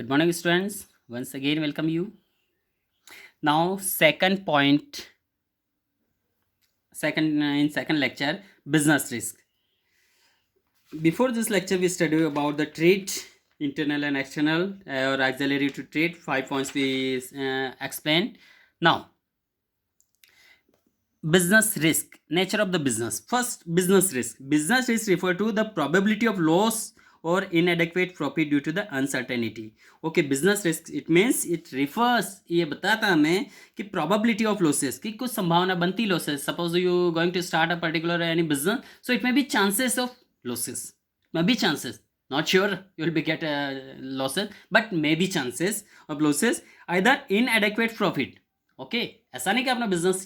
Good morning, students. Once again, welcome you. Now, second point, second lecture, business risk. Before this lecture, we studied about the trade, internal and external, or auxiliary to trade. 5 points we explained. Now, business risk, nature of the business. First, business risk. Business risk refer to the probability of loss or inadequate profit due to the uncertainty. Okay, business risk it means it refers, ये बताता हमें कि probability of losses, कि कुछ संभावना बनती losses. Suppose you going to start a particular any business, so it may be chances of losses, maybe chances, not sure you will be get losses, but maybe chances of losses, either inadequate profit. Okay ऐसा नहीं कि आपने business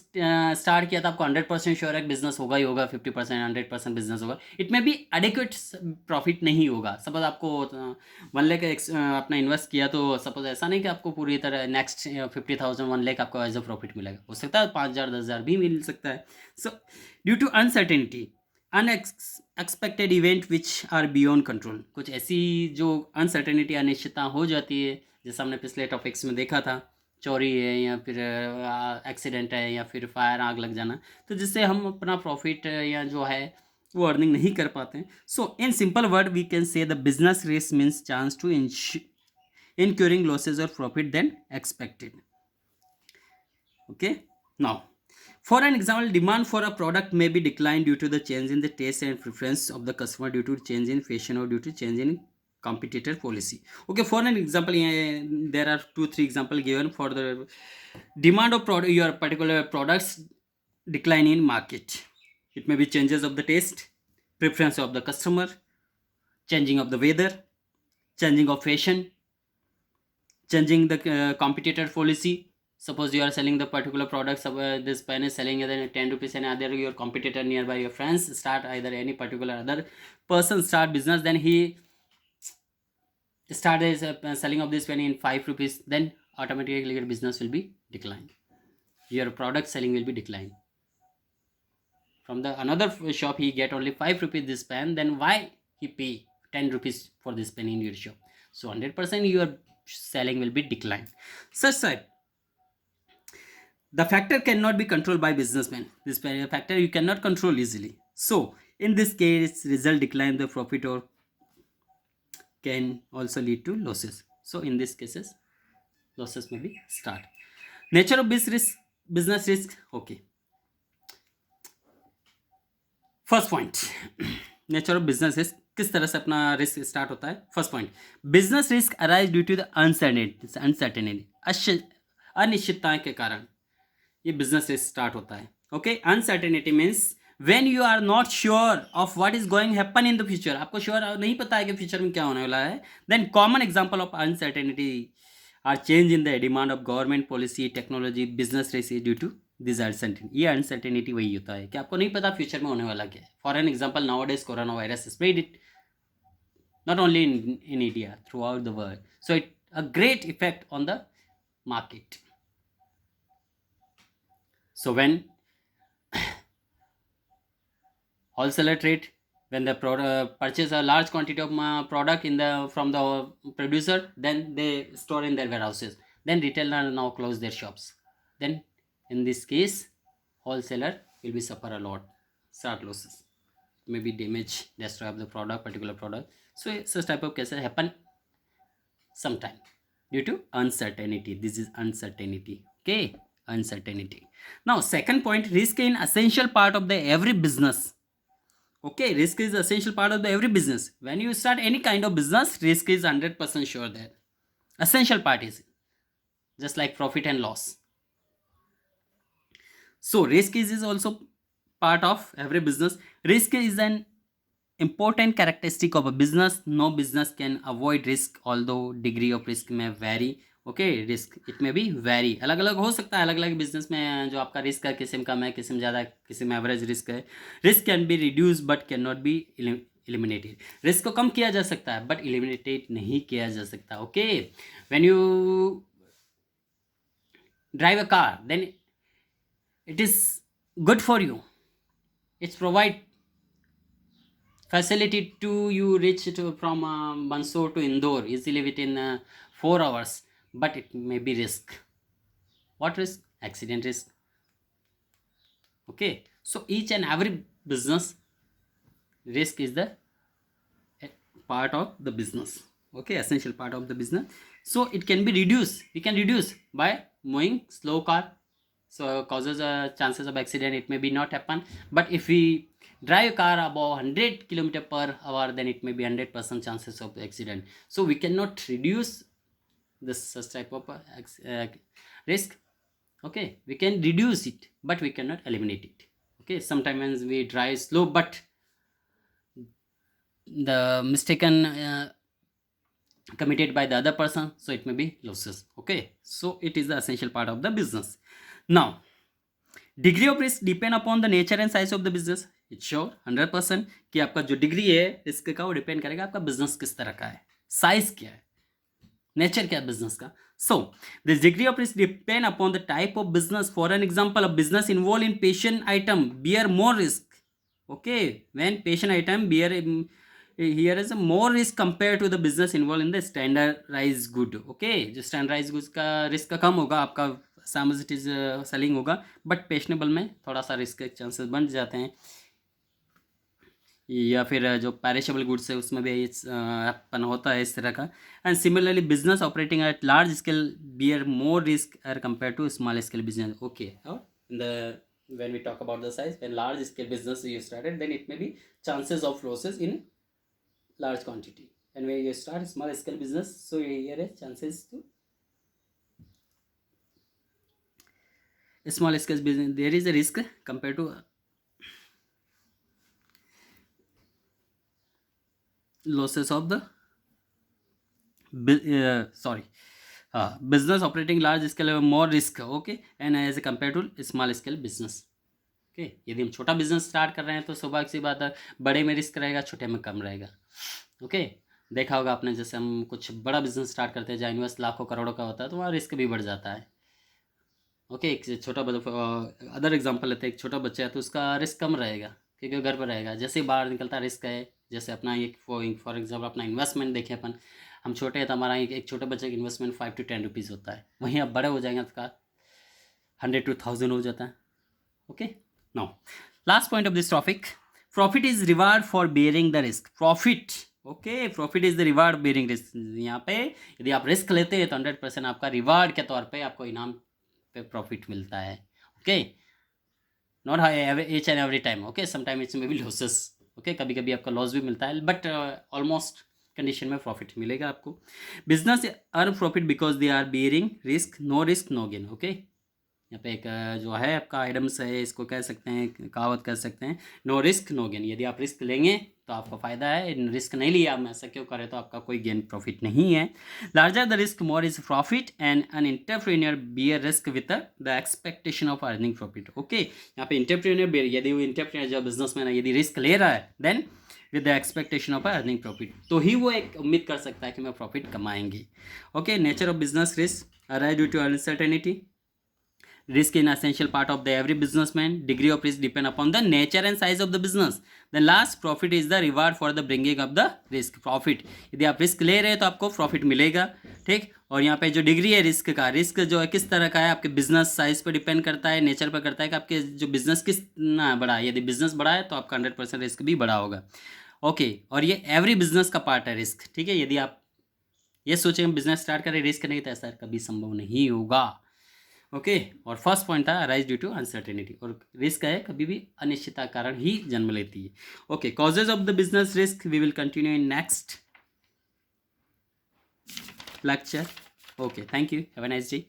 start किया था आपको 100% sure है business होगा ही होगा 50% 100% बिजनेस होगा इट में भी एडिक्वेट प्रॉफिट नहीं होगा सपोज आपको 1 लाख आपने इन्वेस्ट किया तो सपोज ऐसा नहीं कि आपको पूरी तरह नेक्स्ट 50,000 1 लाख आपको एज अ प्रॉफिट मिलेगा हो सकता है 5,000 10,000 भी मिल सकता है so due to uncertainty unexpected event which are beyond control कुछ ऐसी जो अनसर्टेनिटी अनिश्चितता हो जाती है जैसा हमने पिछले टॉपिक्स में देखा था चोरी है या फिर एक्सीडेंट है या फिर फायर आग लग जाना तो जिससे हम अपना प्रॉफिट या जो है वो अर्निंग नहीं कर पाते हैं so in simple word we can say the business risk means chance to incurring losses or profit than expected. Okay, now for an example, demand for a product may be declined due to the change in the taste and preference of the customer due to change in fashion or due to change in competitor policy. Okay, for an example, there are 2-3 example given for the demand of product your particular products decline in market. It may be changes of the taste, preference of the customer, changing of the weather, changing of fashion, changing the competitor policy. Suppose you are selling the particular product, this pen is selling at 10 rupees and other your competitor nearby your friends start either any particular other person start business, then he started selling of this pen in 5 rupees, then automatically your business will be declined, your product selling will be declined. From the another shop he get only 5 rupees this pen, then why he pay 10 rupees for this pen in your shop? So 100% your selling will be declined. Such type the factor cannot be controlled by businessmen. This factor you cannot control easily. So in this case result decline the profit or can also lead to losses. So in these cases losses may be start. Nature of business risk. Okay, first point nature of business risk किस तरह से अपना risk start होता है. First point business risk arise due to the uncertainty अनिश्चितताएं के कारण ये बिजनेस रिस्क स्टार्ट होता है. Okay, uncertainty means when you are not sure of what is going happen in the future, आपको श्योर नहीं पता है कि फ्यूचर में क्या होने वाला है. Then common example of uncertainty are change in the demand of government policy technology business risk due to this uncertainty. ये अनसर्टेनिटी वही होता है कि आपको नहीं पता फ्यूचर में होने वाला क्या है. For an example now days corona virus spread it not only in India, throughout the world. So it a great effect on the market. So when wholesaler trade, when the purchase a large quantity of product in the from the producer, then they store in their warehouses. Then retailer now close their shops. Then in this case, wholesaler will be suffer a lot, start losses, maybe damage, destroy of the product, particular product. So such type of cases happen sometime due to uncertainty. This is uncertainty. Okay, uncertainty. Now second point, risk in essential part of the every business. Okay, risk is essential part of the every business. When you start any kind of business, risk is 100% sure that essential part is just like profit and loss. So risk is also part of every business. Risk is an important characteristic of a business. No business can avoid risk, although degree of risk may vary. Okay, risk it में भी very अलग अलग हो सकता है. अलग अलग business में जो आपका रिस्क है किसी में कम है, किसी में ज़्यादा है, किसी में एवरेज रिस्क है. Risk can be reduce but can not be eliminated. Risk को कम किया जा सकता है बट एलिमिनेटेड नहीं किया जा सकता. Okay, when you drive a car then it is good for you, it's provide facility to you reach to from Mandsaur to Indore easily within 4 hours, but it may be risk. What risk? Accident risk. Okay, so each and every business risk is the part of the business. Okay, essential part of the business. So it can be reduced, we can reduce by moving slow car, so causes chances of accident, it may be not happen. But if we drive car above 100 kilometer per hour, then it may be 100% chances of accident. So we cannot reduce this such type of risk. Okay, we can reduce it, but we cannot eliminate it. Okay, sometimes we drive slow, but the mistaken committed by the other person, so it may be losses. Okay, so it is the essential part of the business. Now, degree of risk depend upon the nature and size of the business. It's sure 100% कि आपका जो degree है risk का वो depend करेगा आपका business किस तरह का है, साइज क्या है, नेचर क्या है बिजनेस का. So this degree of risk depend upon the type of business. For an example, a business involve in patient item bear more risk. Okay, when patient item bear here is a more risk compared to the business involved in the standardized good. Okay, जो standardized goods का risk का कम होगा, आपका सामज it is selling होगा, but पेशनेबल में थोड़ा सा risk के चांसेस बन जाते हैं. या फिर जो पैरिशेबल गुड्स है उसमें भी अपन होता है इस तरह का. And similarly business operating at large scale bear more risk as compare to small scale business. Okay, in the when we talk about the size, when large scale business you started, then it may be chances of losses in large quantity, and when you start small scale business, so here is chances to small scale business, there is a risk compared to losses of the business operating large scale more risk. Okay, and as compared to small scale business. Okay, यदि हम छोटा business start कर रहे हैं तो स्वाभाविक सी बात है बड़े में रिस्क रहेगा, छोटे में कम रहेगा. ओके, देखा होगा आपने, जैसे हम कुछ बड़ा बिजनेस स्टार्ट करते हैं जहाँ इन्वेस्ट लाखों करोड़ों का होता है तो वहाँ रिस्क भी बढ़ जाता है. ओके, एक छोटा अदर एग्जांपल लेते हैं, एक छोटा बच्चा है तो उसका रिस्क कम रहेगा क्योंकि घर पर रहेगा. जैसे ही बाहर निकलता रिस्क है. जैसे अपना एक फॉर एग्जाम्पल अपना इन्वेस्टमेंट देखें अपन, हम छोटे हैं तो हमारा एक छोटे बच्चे का इन्वेस्टमेंट 5 to 10 रुपीज़ होता है, वहीं आप बड़े हो जाएंगे तो 100 to 1000 हो जाता है. Okay, now last point of this topic, profit is reward for bearing the risk. Profit, okay, profit is the reward bearing risk. यहाँ पे यदि आप रिस्क लेते हैं तो 100% आपका रिवार्ड के तौर पे आपको इनाम पे प्रॉफिट मिलता है. Okay, not each and every time. Okay, sometime it's may be losses. Okay, कभी कभी आपका लॉस भी मिलता है, बट ऑलमोस्ट कंडीशन में प्रॉफिट मिलेगा आपको. Business earn profit because they are bearing risk, no risk no gain. Okay, यहाँ पे एक जो है आपका आइटम्स है, इसको कह सकते हैं, कहावत कह सकते हैं, नो रिस्क नो गेन. यदि आप रिस्क लेंगे तो आपका फ़ायदा है, रिस्क नहीं लिया आप ऐसा क्यों करें तो आपका कोई गेन प्रॉफिट नहीं है. Larger the risk more is profit and an entrepreneur bear risk with the expectation of earning profit. Okay, यहाँ पे एंटरप्रेन्योर, यदि वो एंटरप्रेन्योर जो बिजनेसमैन है यदि रिस्क ले रहा है then with the expectation of earning profit, तो ही वो एक उम्मीद कर सकता है कि मैं प्रॉफिट कमाएंगे. Okay, nature of business risk arise due to uncertainty. Risk in essential part of the every businessman. Degree of risk depend upon the nature and size of the business. The last profit is the reward for the bringing of the risk. Profit, यदि आप risk ले रहे हैं तो आपको profit मिलेगा. ठीक, और यहाँ पे जो डिग्री है रिस्क का, रिस्क जो है किस तरह का है, आपके बिजनेस साइज पर डिपेंड करता है, नेचर पर करता है कि आपके जो बिजनेस कितना बड़ा है. यदि बिजनेस बड़ा है तो आपका 100% रिस्क भी बड़ा होगा. ओके, और ये एवरी बिजनेस का पार्ट है रिस्क. ठीक है, यदि आप ये सोचें बिजनेस स्टार्ट करें रिस्क नहीं तो ऐसा कभी संभव नहीं होगा. ओके, और फर्स्ट पॉइंट था अराइज ड्यू टू अनसर्टेनिटी, और रिस्क है कभी भी अनिश्चितता कारण ही जन्म लेती है. Okay, causes of the business risk we will continue in next lecture. Okay, thank you, have a nice day.